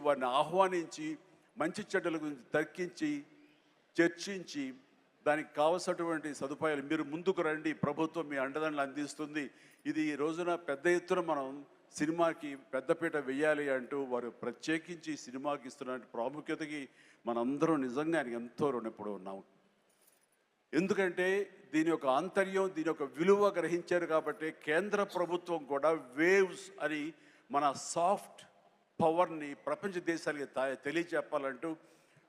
వారిని ఆహ్వానించి మంచి చెడ్డల గురించి తర్కించి చర్చించి దానికి కావలసినటువంటి సదుపాయాలు మీరు ముందుకు రండి, ప్రభుత్వం మీ అండదండలు అందిస్తుంది, ఇది ఈ రోజున పెద్ద ఎత్తున మనం సినిమాకి పెద్దపీట వేయాలి అంటూ వారు ప్రత్యేకించి సినిమాకి ఇస్తున్న ప్రాముఖ్యతకి మనందరం నిజంగా ఆయనకి ఎంతో రుణపడి ఉన్నాము. ఎందుకంటే దీని యొక్క ఆంతర్యం, దీని యొక్క విలువ గ్రహించారు కాబట్టి కేంద్ర ప్రభుత్వం కూడా వేవ్స్ అని మన సాఫ్ట్ పవర్ని ప్రపంచ దేశాలకి తెలియచెప్పాలంటూ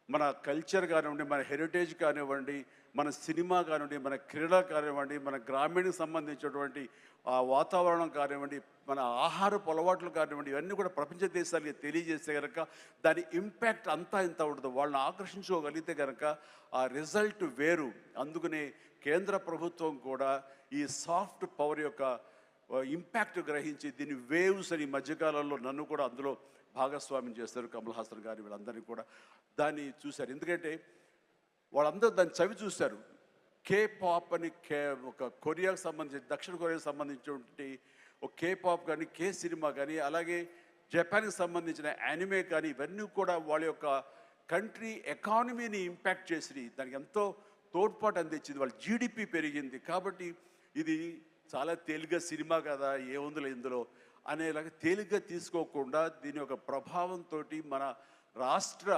మన కల్చర్ కానివ్వండి, మన హెరిటేజ్ కానివ్వండి, మన సినిమా కానివ్వండి, మన క్రీడ కానివ్వండి, మన గ్రామీణకు సంబంధించినటువంటి ఆ వాతావరణం కానివ్వండి, మన ఆహారపు అలవాట్లు కానివ్వండి, ఇవన్నీ కూడా ప్రపంచ దేశాలకి తెలియజేస్తే కనుక దాని ఇంపాక్ట్ అంతా ఇంత ఉంటుంది. వాళ్ళని ఆకర్షించుకోగలిగితే కనుక ఆ రిజల్ట్ వేరు. అందుకనే కేంద్ర ప్రభుత్వం కూడా ఈ సాఫ్ట్ పవర్ యొక్క ఇంపాక్ట్ గ్రహించి దీన్ని వేవ్స్ అని మధ్యకాలంలో నన్ను కూడా అందులో భాగస్వామ్యం చేస్తారు. కమల్ హాసన్ గారి వీళ్ళందరినీ కూడా దాన్ని చూశారు. ఎందుకంటే వాళ్ళందరూ దాన్ని చవి చూశారు. కే పాప్ అని ఒక కొరియాకు సంబంధించి, దక్షిణ కొరియాకు సంబంధించినటువంటి ఒక కే పాప్ కానీ, కే సినిమా కానీ, అలాగే జపాన్కి సంబంధించిన యానిమే కానీ, ఇవన్నీ కూడా వాళ్ళ యొక్క కంట్రీ ఎకానమీని ఇంపాక్ట్ చేసి దానికి ఎంతో తోడ్పాటు అందించింది. వాళ్ళ జీడిపి పెరిగింది. కాబట్టి ఇది చాలా తేలిగ్గా సినిమా కదా, ఏముందిలే ఇందులో అనేలాగా తేలిగ్గా తీసుకోకుండా దీని యొక్క ప్రభావంతో మన రాష్ట్ర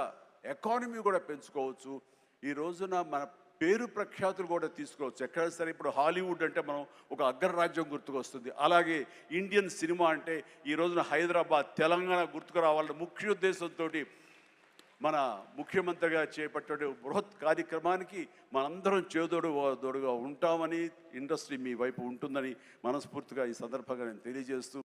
ఎకానమీ కూడా పెంచుకోవచ్చు. ఈ రోజున మన పేరు ప్రఖ్యాతులు కూడా తీసుకోవచ్చు. ఎక్కడ సరే ఇప్పుడు హాలీవుడ్ అంటే మనం ఒక అగ్రరాజ్యం గుర్తుకొస్తుంది. అలాగే ఇండియన్ సినిమా అంటే ఈ రోజున హైదరాబాద్, తెలంగాణ గుర్తుకు రావాలని ముఖ్య ఉద్దేశంతో మన ముఖ్యమంత్రిగా చేపట్టే బృహత్ కార్యక్రమానికి మనందరం చేదోడుగా ఉంటామని, ఇండస్ట్రీ మీ వైపు ఉంటుందని మనస్ఫూర్తిగా ఈ సందర్భంగా నేను తెలియజేస్తూ